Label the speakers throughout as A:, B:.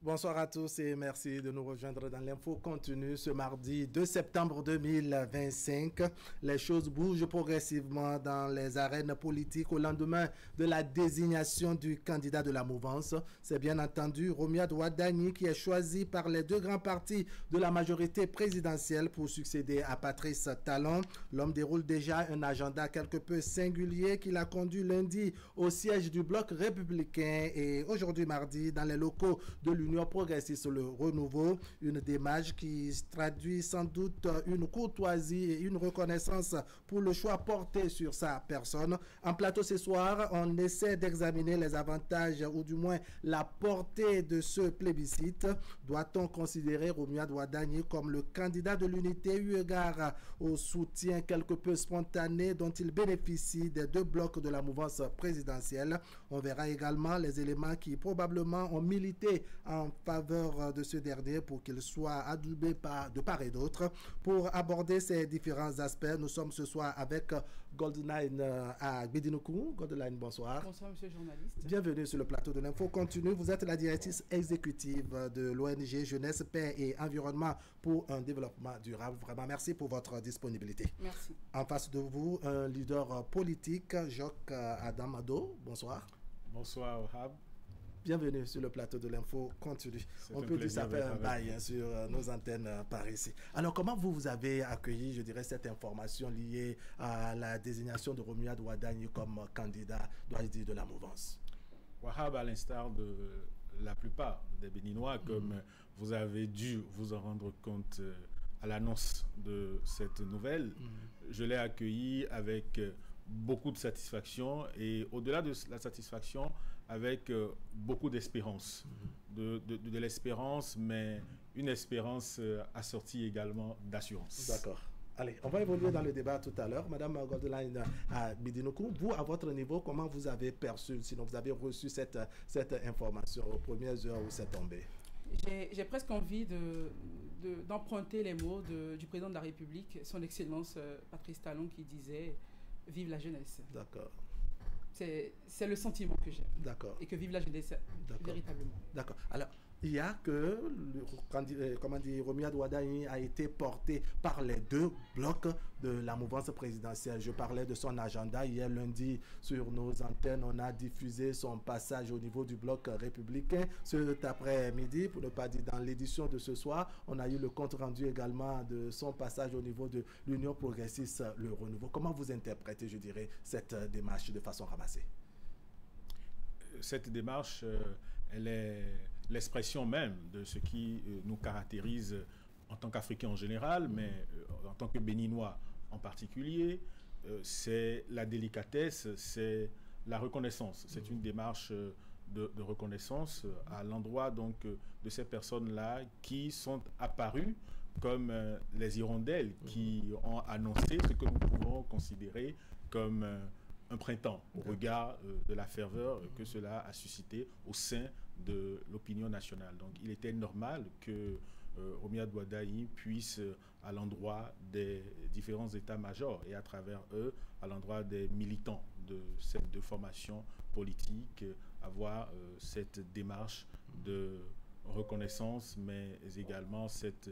A: Bonsoir à tous et merci de nous rejoindre dans l'info continue ce mardi 2 septembre 2025. Les choses bougent progressivement dans les arènes politiques au lendemain de la désignation du candidat de la mouvance. C'est bien entendu Romuald Wadani qui est choisi par les deux grands partis de la majorité présidentielle pour succéder à Patrice Talon. L'homme déroule déjà un agenda quelque peu singulier qui l'a conduit lundi au siège du Bloc républicain et aujourd'hui mardi dans les locaux de l'Union progressiste le renouveau, une démarche qui traduit sans doute une courtoisie et une reconnaissance pour le choix porté sur sa personne. En plateau ce soir, on essaie d'examiner les avantages ou du moins la portée de ce plébiscite. Doit-on considérer Romuald Wadani comme le candidat de l'unité eu égard au soutien quelque peu spontané dont il bénéficie des deux blocs de la mouvance présidentielle? On verra également les éléments qui probablement ont milité en faveur de ce dernier pour qu'il soit adoubé de part et d'autre. Pour aborder ces différents aspects, nous sommes ce soir avec Goldline à Gbedinoku. Goldline, bonsoir.
B: Bonsoir, monsieur le journaliste.
A: Bienvenue sur le plateau de l'Info Continue. Vous êtes la directrice exécutive de l'ONG Jeunesse, Paix et Environnement pour un développement durable. Vraiment, merci pour votre disponibilité.
B: Merci.
A: En face de vous, un leader politique, Jacques Adamado. Bonsoir.
C: Bonsoir, Wahab.
A: Bienvenue sur le plateau de l'Info Continue. On peut dire que ça fait un bail sur nos antennes par ici. Alors, comment vous avez accueilli, je dirais, cette information liée à la désignation de Romuald Wadani comme candidat, dois-je dire, de la mouvance?
C: Wahab, à l'instar de la plupart des Béninois, comme vous avez dû vous en rendre compte à l'annonce de cette nouvelle, je l'ai accueilli avec beaucoup de satisfaction et au-delà de la satisfaction, avec beaucoup d'espérance. De l'espérance, mais une espérance assortie également d'assurance.
A: D'accord. Allez, on va évoluer dans le débat tout à l'heure. Madame Goldline à Gbedinoku, vous, à votre niveau, comment vous avez perçu, sinon vous avez reçu cette information aux premières heures où c'est tombé?
B: J'ai presque envie d'emprunter les mots du président de la République, son Excellence Patrice Talon, qui disait « Vive la jeunesse ».
A: D'accord.
B: C'est le sentiment que j'ai.
A: D'accord.
B: Et que vive la jeunesse, véritablement. D'accord.
A: Alors, il y a que, Romuald Wadani a été porté par les deux blocs de la mouvance présidentielle. Je parlais de son agenda. Hier lundi, sur nos antennes, on a diffusé son passage au niveau du bloc républicain. Cet après-midi, pour ne pas dire dans l'édition de ce soir, on a eu le compte rendu également de son passage au niveau de l'Union progressiste, le renouveau. Comment vous interprétez, je dirais, cette démarche de façon ramassée?
C: Cette démarche, elle est l'expression même de ce qui nous caractérise en tant qu'Africains en général, mais en tant que Béninois en particulier. C'est la délicatesse, c'est la reconnaissance. C'est une démarche de reconnaissance à l'endroit donc de ces personnes-là qui sont apparues comme les hirondelles qui ont annoncé ce que nous pouvons considérer comme un printemps au regard de la ferveur que cela a suscité au sein de l'opinion nationale. Donc il était normal que Romuald Wadani puisse, à l'endroit des différents états-majors et à travers eux, à l'endroit des militants de cette deux formations politiques, avoir cette démarche de reconnaissance, mais également cette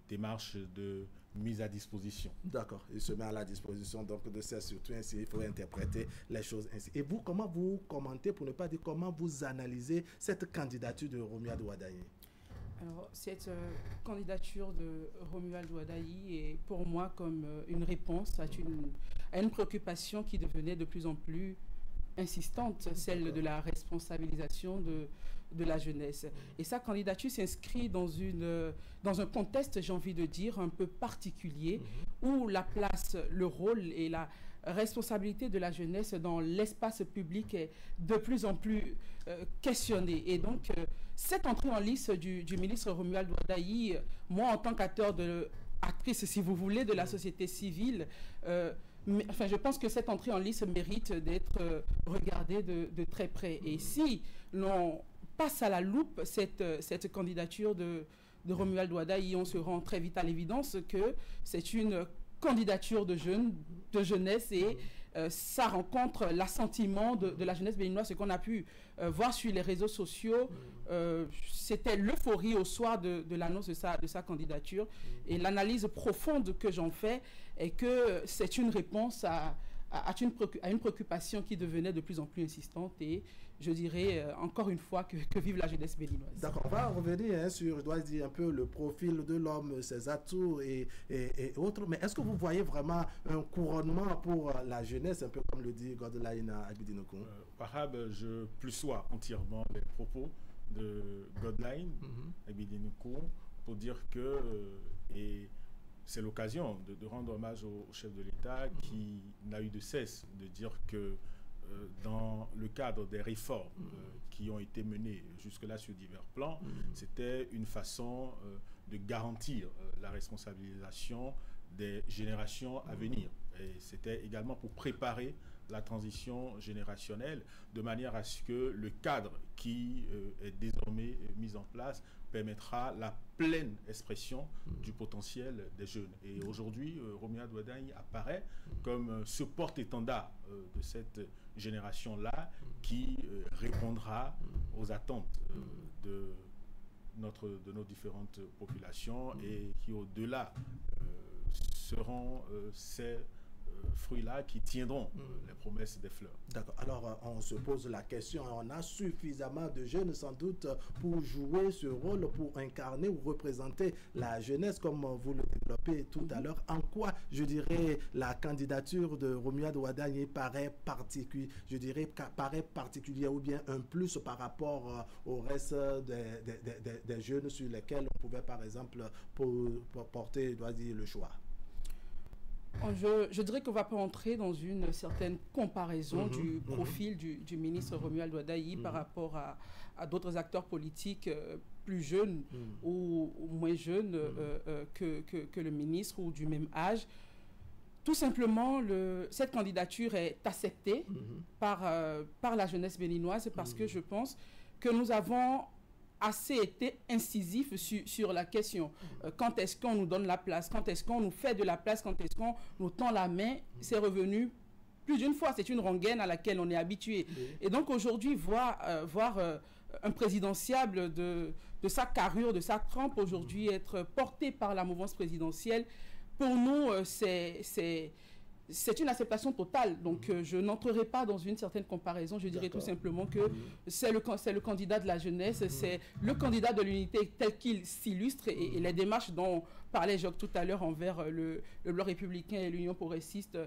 C: démarche de mise à disposition.
A: D'accord, il se met à la disposition donc de ça, surtout ainsi, il faut interpréter les choses ainsi. Et vous, comment vous commentez, pour ne pas dire comment vous analysez cette candidature de Romuald Wadani?
B: Alors, cette candidature de Romuald Wadani est pour moi comme une réponse à une préoccupation qui devenait de plus en plus insistante, celle de la responsabilisation de la jeunesse. Et sa candidature s'inscrit dans un contexte, j'ai envie de dire, un peu particulier, où la place, le rôle et la responsabilité de la jeunesse dans l'espace public est de plus en plus questionnée. Et donc, cette entrée en lice du ministre Romuald Wadani, moi, en tant qu'acteur actrice, si vous voulez, de la société civile, enfin, je pense que cette entrée en lice mérite d'être regardée de très près. Et si l'on passe à la loupe cette candidature de Romuald Wadani, on se rend très vite à l'évidence que c'est une candidature de jeunesse et ça rencontre l'assentiment de la jeunesse béninoise. Ce qu'on a pu voir sur les réseaux sociaux, c'était l'euphorie au soir de l'annonce de sa candidature. Et l'analyse profonde que j'en fais est que c'est une réponse à une préoccupation qui devenait de plus en plus insistante, et je dirais encore une fois que vive la jeunesse béninoise.
A: D'accord, on va revenir sur, je dois dire, un peu le profil de l'homme, ses atouts et autres, mais est-ce que vous voyez vraiment un couronnement pour la jeunesse, un peu comme le dit Godline Abidinokou?
C: Wahab, je plussois entièrement les propos de Godline Abidinokou pour dire que, et c'est l'occasion de rendre hommage au chef de l'État qui n'a eu de cesse de dire que dans le cadre des réformes qui ont été menées jusque-là sur divers plans, c'était une façon de garantir la responsabilisation des générations à venir. Et c'était également pour préparer la transition générationnelle de manière à ce que le cadre qui est désormais mis en place permettra la pleine expression du potentiel des jeunes. Et aujourd'hui, Romuald Wadagni apparaît comme ce porte-étendard de cette génération-là qui répondra aux attentes de nos différentes populations et qui, au-delà, seront ces fruits-là qui tiendront les promesses des fleurs.
A: D'accord. Alors, on se pose la question, on a suffisamment de jeunes sans doute pour jouer ce rôle, pour incarner ou représenter la jeunesse, comme vous le développez tout à l'heure. En quoi, je dirais, la candidature de Romuald Wadagni paraît particulière ou bien un plus par rapport au reste des jeunes sur lesquels on pouvait, par exemple, porter, doit dire, le choix?
B: Je dirais qu'on ne va pas entrer dans une certaine comparaison du profil du ministre Romuald Wadagni par rapport à d'autres acteurs politiques plus jeunes ou moins jeunes que le ministre ou du même âge. Tout simplement, cette candidature est acceptée par la jeunesse béninoise parce que je pense que nous avons assez été incisif sur la question. Quand est-ce qu'on nous donne la place? Quand est-ce qu'on nous fait de la place? Quand est-ce qu'on nous tend la main? C'est revenu plus d'une fois. C'est une rengaine à laquelle on est habitué. Et donc aujourd'hui, voir un présidentiable de sa carrure, de sa trempe, aujourd'hui être porté par la mouvance présidentielle, pour nous, c'est une acceptation totale. Donc, je n'entrerai pas dans une certaine comparaison. Je dirais tout simplement que c'est le candidat de la jeunesse, c'est le candidat de l'unité tel qu'il s'illustre et les démarches dont parlait Jacques tout à l'heure envers le Bloc républicain et l'Union progressiste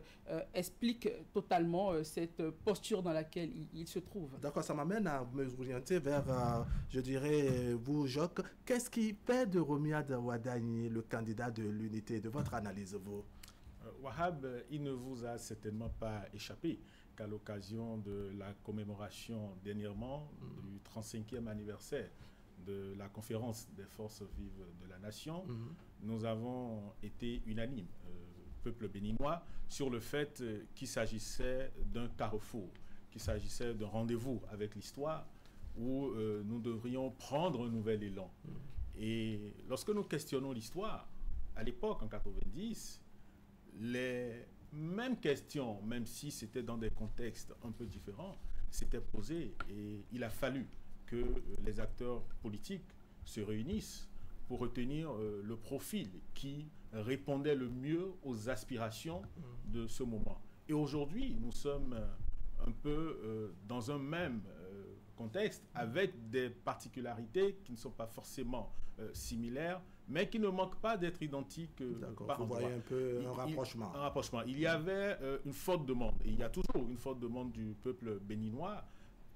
B: expliquent totalement cette posture dans laquelle il se trouve.
A: D'accord, ça m'amène à me orienter vers, je dirais, vous, Jacques. Qu'est-ce qui fait de Romuald Wadagni le candidat de l'unité, de votre analyse, vous?
C: Wahab, il ne vous a certainement pas échappé qu'à l'occasion de la commémoration dernièrement du 35e anniversaire de la conférence des forces vives de la nation, nous avons été unanimes, peuple béninois, sur le fait qu'il s'agissait d'un carrefour, qu'il s'agissait d'un rendez-vous avec l'histoire où nous devrions prendre un nouvel élan. Et lorsque nous questionnons l'histoire, à l'époque, en 90, les mêmes questions, même si c'était dans des contextes un peu différents, s'étaient posées et il a fallu que les acteurs politiques se réunissent pour retenir le profil qui répondait le mieux aux aspirations de ce moment. Et aujourd'hui, nous sommes un peu dans un même contexte avec des particularités qui ne sont pas forcément similaires, mais qui ne manquent pas d'être identiques par endroit.
A: Vous voyez un peu un rapprochement.
C: Un rapprochement. Il y avait une forte demande, et il y a toujours une forte demande du peuple béninois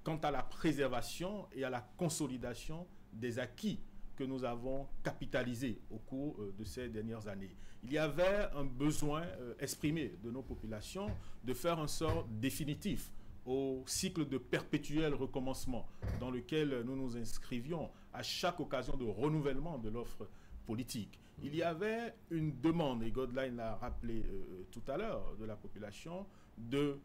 C: quant à la préservation et à la consolidation des acquis que nous avons capitalisés au cours de ces dernières années. Il y avait un besoin exprimé de nos populations de faire un sort définitif au cycle de perpétuel recommencement dans lequel nous nous inscrivions à chaque occasion de renouvellement de l'offre politique. Il y avait une demande, et Godline l'a rappelé tout à l'heure, de la population, de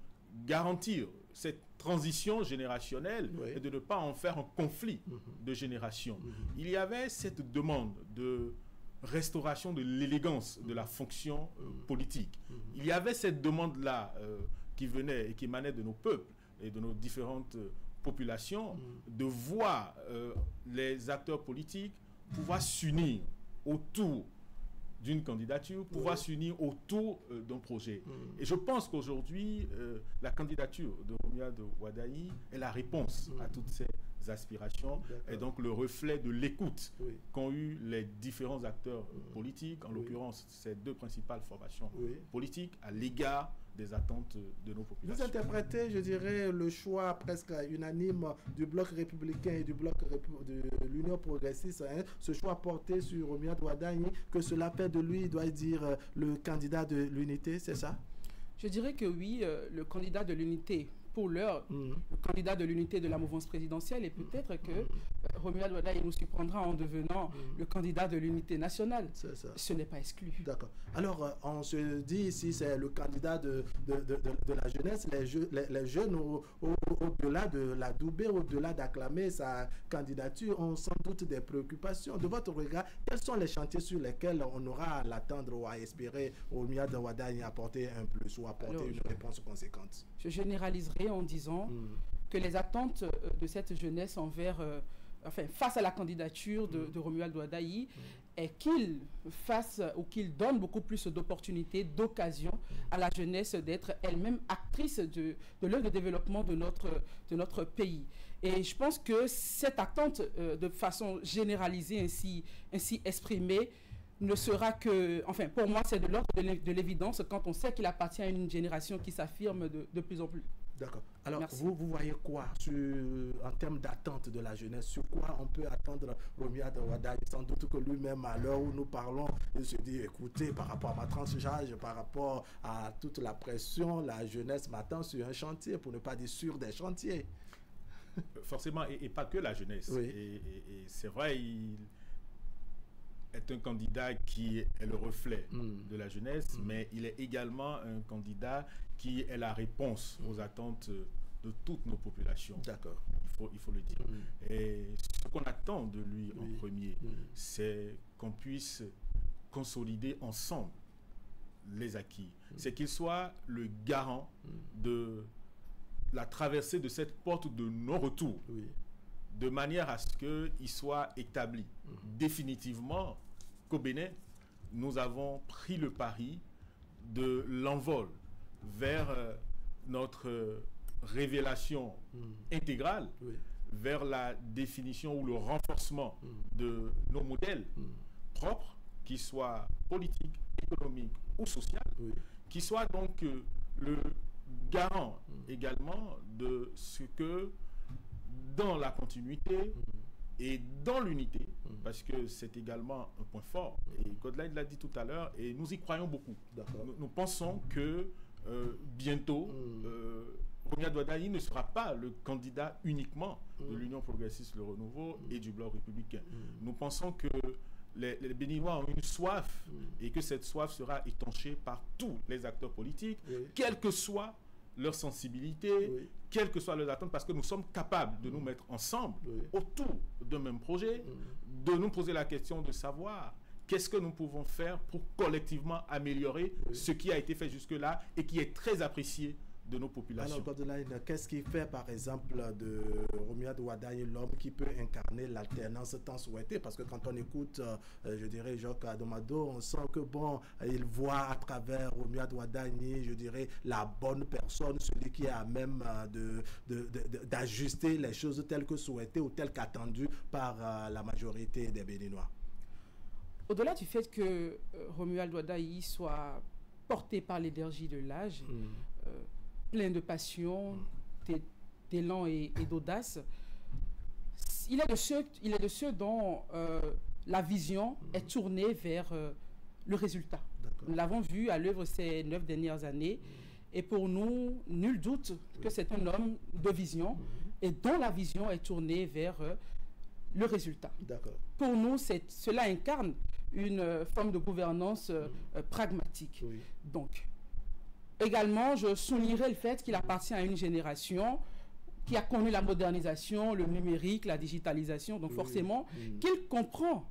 C: garantir cette transition générationnelle et de ne pas en faire un conflit de génération. Il y avait cette demande de restauration de l'élégance de la fonction politique. Il y avait cette demande-là qui venait et qui émanait de nos peuples et de nos différentes populations, de voir les acteurs politiques pouvoir s'unir autour d'une candidature, pouvoir s'unir autour d'un projet. Et je pense qu'aujourd'hui, la candidature de Romuald Wadayi est la réponse à toutes ces aspirations et donc le reflet de l'écoute qu'ont eu les différents acteurs politiques, en l'occurrence ces deux principales formations politiques, à l'égard des attentes de nos populations.
A: Vous interprétez, je dirais, le choix presque unanime du bloc républicain et du bloc de l'Union progressiste, hein, ce choix porté sur Romuald Wadayi, que cela fait de lui, doit dire, le candidat de l'unité, c'est ça?
B: Je dirais que oui, le candidat de l'unité, pour l'heure, le candidat de l'unité de la mouvance présidentielle, et peut-être que Romuald Wadayi nous surprendra en devenant le candidat de l'unité nationale. Ce n'est pas exclu.
A: D'accord. Alors, on se dit ici, c'est le candidat de la jeunesse. Les jeunes, au-delà de la douber, au-delà d'acclamer sa candidature, ont sans doute des préoccupations. De votre regard, quels sont les chantiers sur lesquels on aura à l'attendre ou à espérer Romuald Wadayi apporter un plus ou apporter une réponse conséquente?
B: Je généraliserai en disant que les attentes de cette jeunesse envers, face à la candidature de Romuald Wadayi, est qu'il fasse ou qu'il donne beaucoup plus d'opportunités, d'occasions à la jeunesse d'être elle-même actrice de l'œuvre de développement de notre pays. Et je pense que cette attente, de façon généralisée, ainsi exprimée, ne sera que, enfin, pour moi, c'est de l'ordre de l'évidence quand on sait qu'il appartient à une génération qui s'affirme de plus en plus.
A: D'accord. Alors, vous voyez quoi en termes d'attente de la jeunesse? Sur quoi on peut attendre Romuald Wadayi? Sans doute que lui-même, à l'heure où nous parlons, il se dit, écoutez, par rapport à ma tranche d'âge, par rapport à toute la pression, la jeunesse m'attend sur un chantier, pour ne pas dire sur des chantiers.
C: Forcément, et pas que la jeunesse. Et c'est vrai, il est un candidat qui est le reflet de la jeunesse, mais il est également un candidat qui est la réponse aux attentes de toutes nos populations.
A: D'accord.
C: Il faut le dire. Et ce qu'on attend de lui en premier, c'est qu'on puisse consolider ensemble les acquis. C'est qu'il soit le garant de la traversée de cette porte de non-retour, de manière à ce qu'il soit établi définitivement qu'au Bénin, nous avons pris le pari de l'envol vers notre révélation intégrale, vers la définition ou le renforcement de nos modèles propres, qu'ils soient politiques, économiques ou sociaux, qui soient donc le garant également de ce que, dans la continuité et dans l'unité, parce que c'est également un point fort, et Godelaine l'a dit tout à l'heure, et nous y croyons beaucoup. Nous pensons que bientôt, Romuald Wadayi ne sera pas le candidat uniquement de l'Union progressiste, le Renouveau et du Bloc républicain. Nous pensons que les Béninois ont une soif et que cette soif sera étanchée par tous les acteurs politiques, quelle que soit leur sensibilité, quelles que soient leurs attentes, parce que nous sommes capables de nous mettre ensemble autour d'un même projet, de nous poser la question de savoir qu'est-ce que nous pouvons faire pour collectivement améliorer ce qui a été fait jusque-là et qui est très apprécié de nos populations.
A: Alors, Godelaine, qu'est-ce qui fait, par exemple, de Romuald Wadayi l'homme qui peut incarner l'alternance tant souhaitée? Parce que quand on écoute, je dirais, Jacques Adomado, on sent que, bon, il voit à travers Romuald Wadayi, je dirais, la bonne personne, celui qui est à même d'ajuster les choses telles que souhaitées ou telles qu'attendues par la majorité des Béninois.
B: Au-delà du fait que Romuald Wadayi soit porté par l'énergie de l'âge, plein de passion, d'élan et d'audace, il est de ceux dont la vision est tournée vers le résultat. Nous l'avons vu à l'œuvre ces 9 dernières années, et pour nous, nul doute que c'est un homme de vision et dont la vision est tournée vers le résultat. Pour nous, cela incarne une forme de gouvernance pragmatique. Donc, également, je soulignerai le fait qu'il appartient à une génération qui a connu la modernisation, le numérique, la digitalisation. Donc forcément, qu'il comprend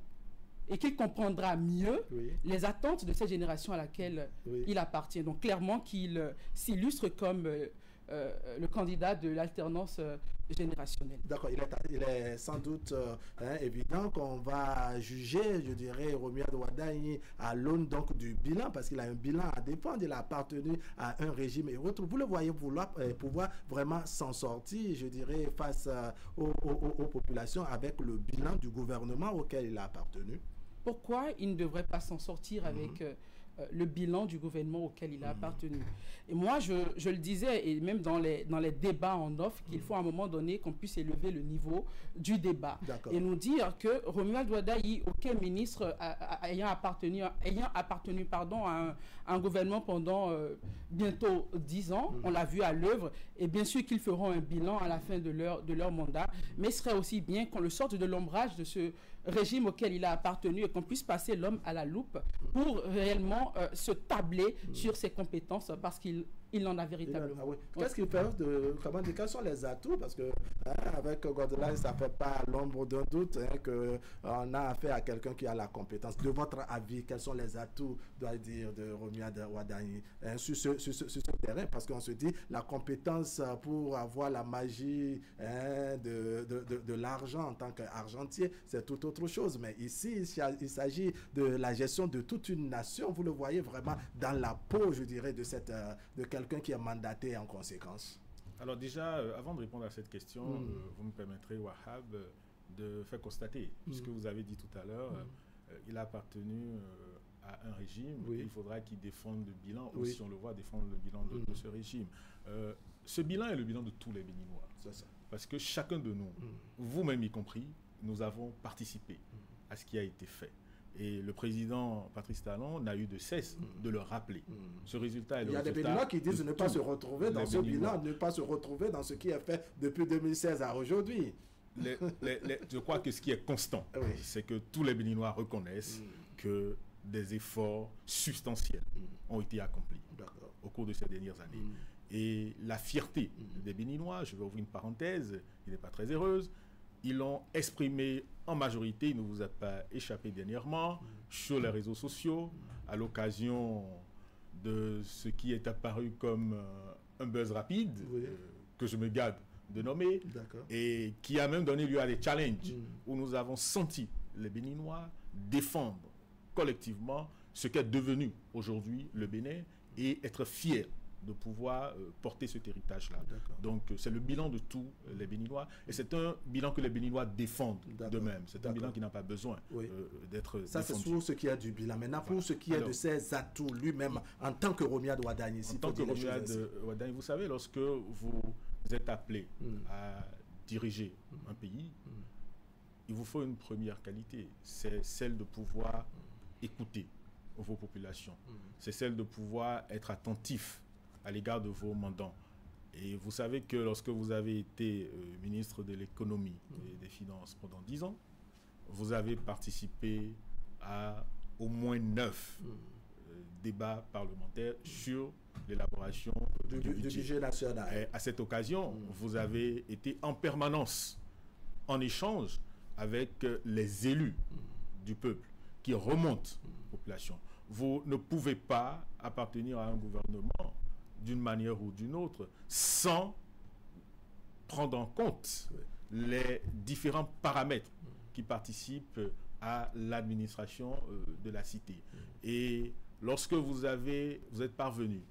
B: et qu'il comprendra mieux les attentes de cette génération à laquelle il appartient. Donc clairement qu'il s'illustre comme le candidat de l'alternance générationnelle.
A: D'accord, il est sans doute évident qu'on va juger, je dirais, Romuald Wardani à l'aune donc du bilan, parce qu'il a un bilan à défendre, il a appartenu à un régime et autres. Vous le voyez pouvoir vraiment s'en sortir, je dirais, face aux populations avec le bilan du gouvernement auquel il a appartenu?
B: Pourquoi il ne devrait pas s'en sortir avec le bilan du gouvernement auquel il a appartenu? Et moi, je le disais, et même dans les débats en off, qu'il faut à un moment donné qu'on puisse élever le niveau du débat. Et nous dire que Romuald Wardani, aucun ministre ayant appartenu à un gouvernement pendant bientôt 10 ans, on l'a vu à l'œuvre, et bien sûr qu'ils feront un bilan à la fin de leur mandat, mais ce serait aussi bien qu'on le sorte de l'ombrage de ce régime auquel il a appartenu et qu'on puisse passer l'homme à la loupe pour réellement se tabler sur ses compétences, parce qu'il en a véritablement.
A: Qu'est-ce qu'il fait quels sont les atouts? Parce que avec Godelain, ça ne fait pas l'ombre d'un doute qu'on a affaire à quelqu'un qui a la compétence. De votre avis, quels sont les atouts, doit dire, de Romuald Wardani sur ce terrain? Parce qu'on se dit, la compétence pour avoir la magie de l'argent en tant qu'argentier, c'est tout autre chose. Mais ici, il s'agit de la gestion de toute une nation. Vous le voyez vraiment dans la peau, je dirais, de quelqu'un qui est mandaté en conséquence.
C: Alors déjà, avant de répondre à cette question, vous me permettrez, Wahab, de faire constater, puisque vous avez dit tout à l'heure, il a appartenu à un régime, et il faudra qu'il défende le bilan, ou si on le voit, défendre le bilan de ce régime. Ce bilan est le bilan de tous les Béninois.
A: C'est ça.
C: Parce que chacun de nous, vous-même y compris, nous avons participé à ce qui a été fait. Et le président Patrice Talon n'a eu de cesse de le rappeler. Ce résultat est le résultat.
A: Il y a des Béninois qui disent ne pas se retrouver dans ce bilan, ne pas se retrouver dans ce qui est fait depuis 2016 à aujourd'hui.
C: Je crois que ce qui est constant, c'est que tous les Béninois reconnaissent que des efforts substantiels ont été accomplis au cours de ces dernières années. Et la fierté des Béninois, je vais ouvrir une parenthèse, qui n'est pas très heureuse, ils l'ont exprimé en majorité, il ne vous a pas échappé dernièrement, sur les réseaux sociaux, à l'occasion de ce qui est apparu comme un buzz rapide, que je me garde de nommer, et qui a même donné lieu à des challenges, où nous avons senti les Béninois défendre collectivement ce qu'est devenu aujourd'hui le Bénin et être fiers de pouvoir porter cet héritage-là. Donc, c'est le bilan de tous les Béninois. Et c'est un bilan que les Béninois défendent d'eux-mêmes. C'est un bilan qui n'a pas besoin d'être défendu.
A: Ça, c'est sur ce qui est du bilan. Maintenant, pour ce qui est de ses atouts lui-même, en tant que Romuald Wardani.
C: En tant que Romuald Wardani, vous savez, lorsque vous êtes appelé à diriger un pays, il vous faut une première qualité. C'est celle de pouvoir écouter vos populations. C'est celle de pouvoir être attentif à l'égard de vos mandants. Et vous savez que lorsque vous avez été ministre de l'économie et des finances pendant 10 ans, vous avez participé à au moins 9 débats parlementaires sur l'élaboration du budget national. Et à cette occasion, vous avez été en permanence en échange avec les élus du peuple qui remontent aux populations. Vous ne pouvez pas appartenir à un gouvernement d'une manière ou d'une autre, sans prendre en compte les différents paramètres qui participent à l'administration de la cité. Et lorsque vous êtes parvenu,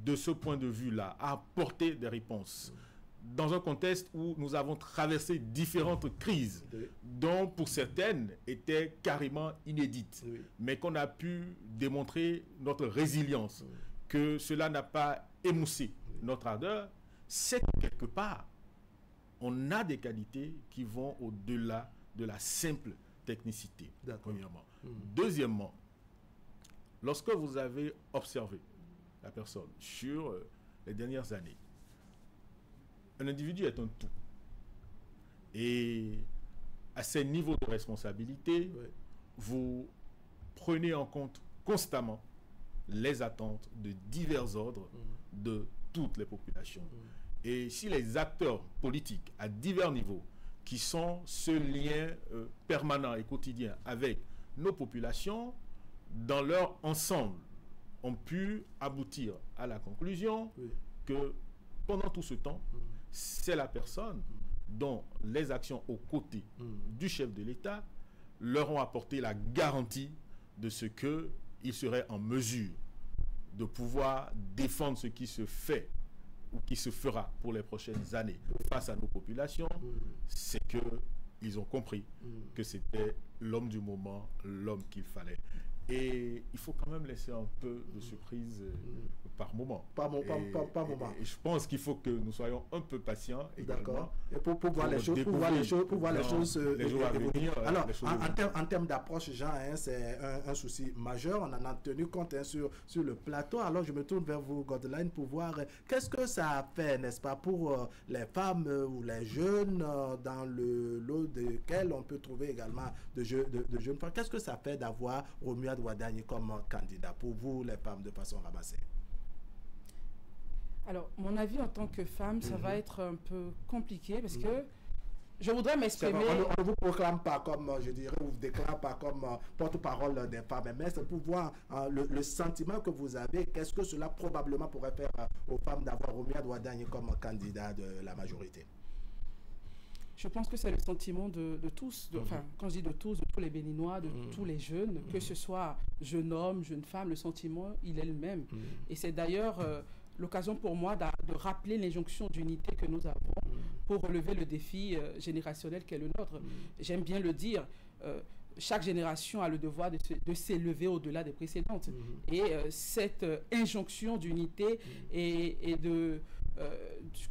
C: de ce point de vue-là, à apporter des réponses, dans un contexte où nous avons traversé différentes crises, dont pour certaines étaient carrément inédites, mais qu'on a pu démontrer notre résilience, que cela n'a pas émoussé notre ardeur, c'est que quelque part, on a des qualités qui vont au-delà de la simple technicité, premièrement. Deuxièmement, lorsque vous avez observé la personne sur les dernières années, un individu est un tout. Et à ces niveaux de responsabilité, vous prenez en compte constamment les attentes de divers ordres de toutes les populations. Et si les acteurs politiques à divers niveaux, qui sont ce lien permanent et quotidien avec nos populations, dans leur ensemble, ont pu aboutir à la conclusion que pendant tout ce temps, c'est la personne dont les actions aux côtés du chef de l'État leur ont apporté la garantie de ce qu'il serait en mesure de pouvoir défendre ce qui se fait ou qui se fera pour les prochaines années face à nos populations. C'est qu'ils ont compris que c'était l'homme du moment, l'homme qu'il fallait. Et il faut quand même laisser un peu de surprise par moment.
A: Par moment.
C: Et je pense qu'il faut que nous soyons un peu patients également.
A: D'accord. Et pour voir les choses, pour voir les choses
C: les jours à venir.
A: Alors, en termes d'approche, Jean, c'est un souci majeur. On en a tenu compte sur le plateau. Alors, je me tourne vers vous, Godline, pour voir qu'est-ce que ça a fait, n'est-ce pas, pour les femmes ou les jeunes dans le lot desquels on peut trouver également de jeunes femmes. Qu'est-ce que ça fait d'avoir Romuald Wadagni comme candidat pour vous, les femmes, de façon ramassée?
B: Alors, mon avis en tant que femme, ça va être un peu compliqué parce que je voudrais m'exprimer.
A: On ne vous proclame pas comme, je dirais, on ne vous déclare pas comme porte-parole des femmes, mais c'est pour voir le sentiment que vous avez. Qu'est-ce que cela probablement pourrait faire aux femmes d'avoir Romuald Wadagni comme candidat de la majorité?
B: Je pense que c'est le sentiment de tous, enfin, quand je dis de tous les Béninois, de tous les jeunes, que ce soit jeune homme, jeune femme, le sentiment, il est le même. Et c'est d'ailleurs l'occasion pour moi de rappeler l'injonction d'unité que nous avons pour relever le défi générationnel qui est le nôtre. J'aime bien le dire, chaque génération a le devoir de s'élever au-delà des précédentes. Et cette injonction d'unité et de...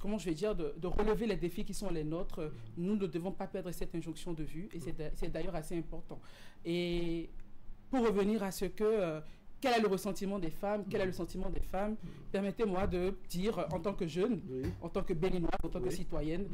B: comment je vais dire, de relever les défis qui sont les nôtres, nous ne devons pas perdre cette injonction de vue, et c'est d'ailleurs assez important. Et pour revenir à ce que, quel est le ressentiment des femmes, quel est le sentiment des femmes, permettez-moi de dire, en tant que jeune, en tant que Béninoise, en tant que citoyenne,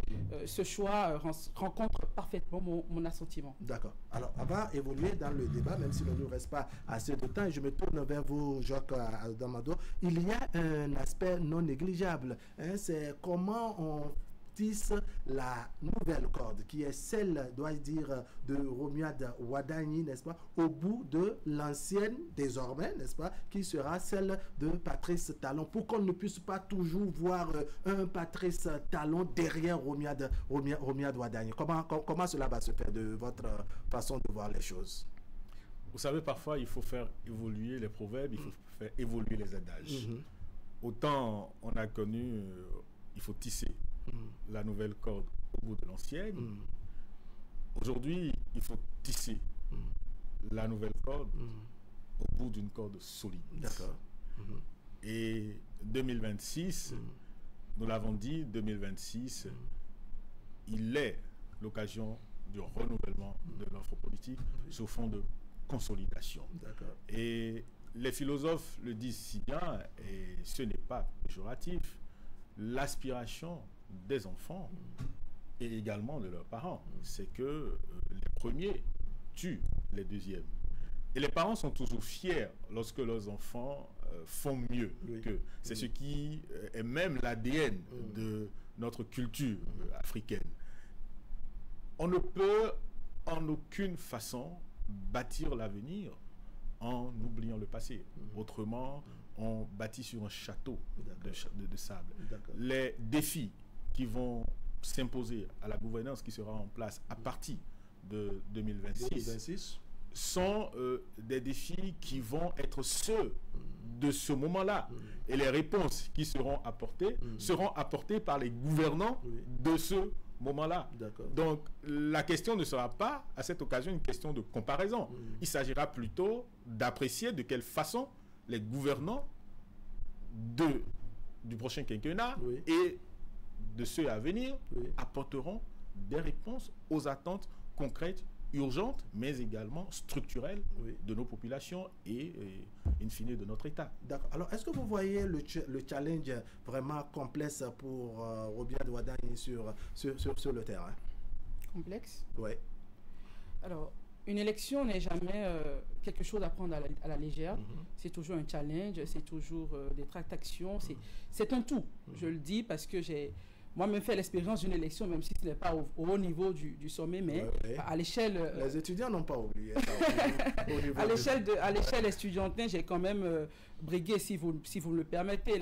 B: ce choix rencontre parfaitement mon assentiment. D'accord.
A: Alors, on va évoluer dans le débat, même s'il ne nous reste pas assez de temps, et je me tourne vers vous, Jacques Adamado. Il y a un aspect non négligeable, c'est comment on tisse la nouvelle corde, qui est celle, dois-je dire, de Romuald Wadagni, n'est-ce pas, au bout de l'ancienne, désormais, n'est-ce pas, qui sera celle de Patrice Talon, pour qu'on ne puisse pas toujours voir un Patrice Talon derrière Romuald Wadagni. Comment cela va se faire de votre façon de voir les choses?
C: Vous savez, parfois, il faut faire évoluer les proverbes, il faut faire évoluer les adages. Autant on a connu, il faut tisser la nouvelle corde au bout de l'ancienne. Aujourd'hui, il faut tisser la nouvelle corde au bout d'une corde solide.
A: D'accord.
C: Et 2026, nous l'avons dit, 2026, il est l'occasion du renouvellement de l'offre politique sur fond de consolidation. Et les philosophes le disent si bien, et ce n'est pas péjoratif, l'aspiration des enfants et également de leurs parents, c'est que les premiers tuent les deuxièmes. Et les parents sont toujours fiers lorsque leurs enfants font mieux qu'eux. C'est ce qui est même l'ADN de notre culture africaine. On ne peut en aucune façon bâtir l'avenir en oubliant le passé. Autrement, on bâtit sur un château de sable. Les défis qui vont s'imposer à la gouvernance qui sera en place à partir de 2026 sont des défis qui vont être ceux de ce moment-là. Et les réponses qui seront apportées par les gouvernants de ce moment-là. Donc, la question ne sera pas, à cette occasion, une question de comparaison. Il s'agira plutôt d'apprécier de quelle façon les gouvernants du prochain quinquennat et de ceux à venir apporteront des réponses aux attentes concrètes, urgentes, mais également structurelles de nos populations et in fine de notre État.
A: D'accord. Alors, est-ce que vous voyez le challenge vraiment complexe pour Romuald Wadagni sur le terrain?
B: Complexe?
A: Oui.
B: Alors, une élection n'est jamais quelque chose à prendre à la légère. C'est toujours un challenge, c'est toujours des tractations. C'est un tout. Je le dis parce que j'ai moi-même fait l'expérience d'une élection, même si ce n'est pas au haut niveau du sommet, mais à l'échelle...
A: Les étudiants n'ont pas oublié.
B: À l'échelle estudiantine, j'ai quand même brigué, si vous me le permettez,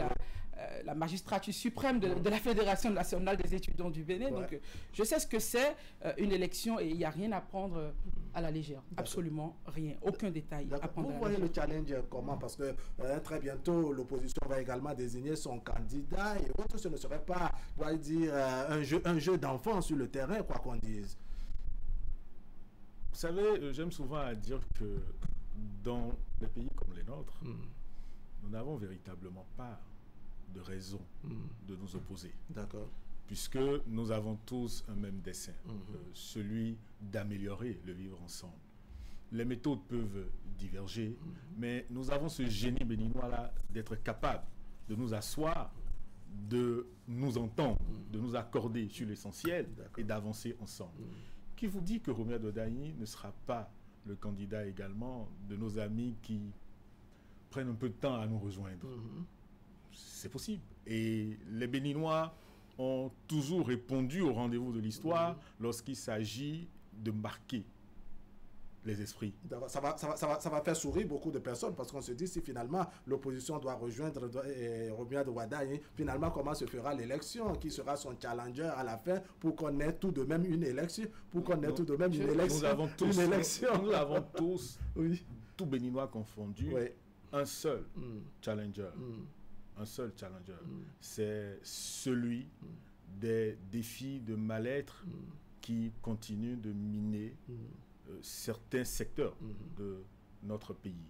B: la magistrature suprême de la Fédération nationale des étudiants du Bénin. Donc, je sais ce que c'est une élection et il n'y a rien à prendre à la légère. Absolument rien. Aucun détail à prendre à la légère.
A: Vous voyez le challenge comment? Parce que très bientôt, l'opposition va également désigner son candidat et autre, ce ne serait pas, on va dire, un jeu d'enfant sur le terrain, quoi qu'on dise.
C: Vous savez, j'aime souvent à dire que dans les pays comme les nôtres, nous n'avons véritablement pas de raison de nous opposer.
A: D'accord.
C: Puisque nous avons tous un même dessein, celui d'améliorer le vivre ensemble. Les méthodes peuvent diverger, mais nous avons ce génie béninois-là d'être capable de nous asseoir, de nous entendre, de nous accorder sur l'essentiel et d'avancer ensemble. Qui vous dit que Romuald Dodayi ne sera pas le candidat également de nos amis qui prennent un peu de temps à nous rejoindre? C'est possible. Et les Béninois ont toujours répondu au rendez-vous de l'histoire lorsqu'il s'agit de marquer les esprits.
A: Ça va faire sourire beaucoup de personnes parce qu'on se dit si finalement l'opposition doit rejoindre Romuald Dodayi, finalement comment se fera l'élection, qui sera son challenger à la fin pour qu'on ait tout de même une élection, Nous
C: avons tous, tout Béninois confondu, un seul challenger. Un seul challenger. C'est celui des défis de mal-être qui continuent de miner certains secteurs de notre pays.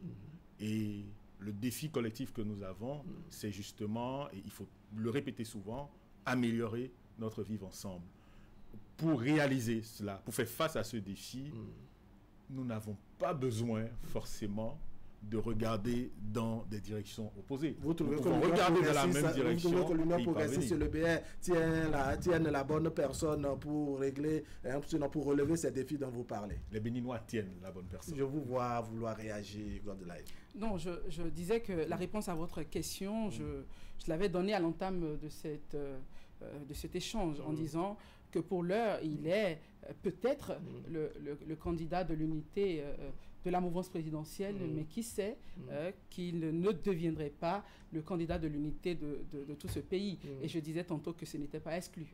C: Et le défi collectif que nous avons, c'est justement, et il faut le répéter souvent, améliorer notre vivre ensemble. Pour réaliser cela, pour faire face à ce défi, nous n'avons pas besoin forcément de regarder dans des directions opposées.
A: Vous trouvez que
C: regarder dans la même direction?
A: Vous trouvez que l'Union progressiste sur le BR tienne la bonne personne pour régler, sinon pour relever ces défis dont vous parlez?
C: Les Béninois tiennent la bonne personne.
A: Je vous vois vouloir réagir, Godelaye.
B: Non, je disais que la réponse à votre question, je l'avais donnée à l'entame de cet échange en disant que pour l'heure, il est peut-être le candidat de l'unité de la mouvance présidentielle, mais qui sait qu'il ne deviendrait pas le candidat de l'unité de tout ce pays. Et je disais tantôt que ce n'était pas exclu.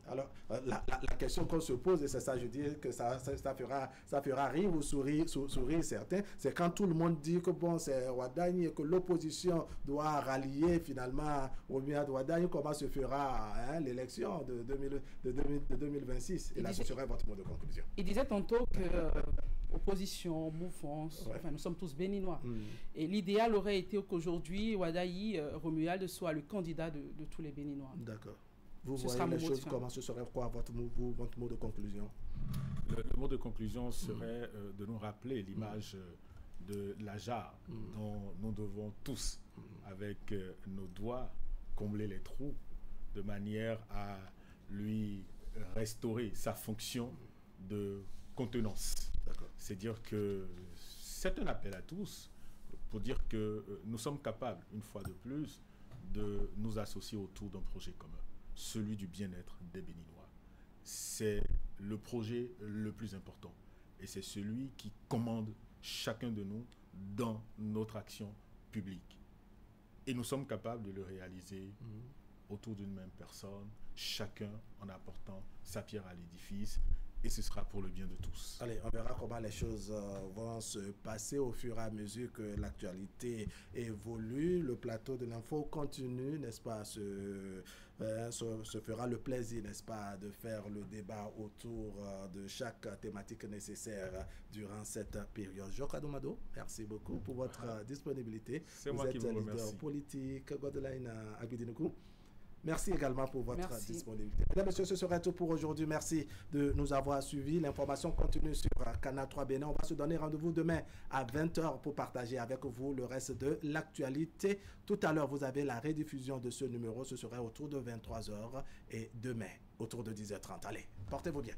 A: Alors, la question qu'on se pose, et c'est ça, je dis que ça fera rire ou sourire certains, c'est quand tout le monde dit que bon, c'est Dodayi et que l'opposition doit rallier finalement Romuald Dodayi, comment se fera l'élection de 2026. Et là, ce serait votre mot de conclusion.
B: Il disait tantôt que opposition, mouvance, enfin, nous sommes tous béninois. Et l'idéal aurait été qu'aujourd'hui, Dodayi, Romuald soit le candidat de tous les Béninois.
A: D'accord. Vous voyez les choses, comment ce serait quoi votre mot de conclusion?
C: Le mot de conclusion serait de nous rappeler l'image de la jarre dont nous devons tous, avec nos doigts, combler les trous de manière à lui restaurer sa fonction de contenance. C'est dire que c'est un appel à tous pour dire que nous sommes capables, une fois de plus, de nous associer autour d'un projet commun, celui du bien-être des Béninois. C'est le projet le plus important et c'est celui qui commande chacun de nous dans notre action publique. Et nous sommes capables de le réaliser autour d'une même personne, chacun en apportant sa pierre à l'édifice, et ce sera pour le bien de tous.
A: Allez, on verra comment les choses vont se passer au fur et à mesure que l'actualité évolue. Le plateau de l'info continue, n'est-ce pas, se fera le plaisir, n'est-ce pas, de faire le débat autour de chaque thématique nécessaire durant cette période. Jacques Adomado, merci beaucoup pour votre disponibilité.
C: C'est moi qui vous remercie.
A: Vous êtes leader politique, Godelaye Agbidinoukou. Merci également pour votre disponibilité. Mesdames et messieurs, ce serait tout pour aujourd'hui. Merci de nous avoir suivis. L'information continue sur Canal 3 Bénin. On va se donner rendez-vous demain à 20h pour partager avec vous le reste de l'actualité. Tout à l'heure, vous avez la rediffusion de ce numéro. Ce serait autour de 23h et demain, autour de 10h30. Allez, portez-vous bien.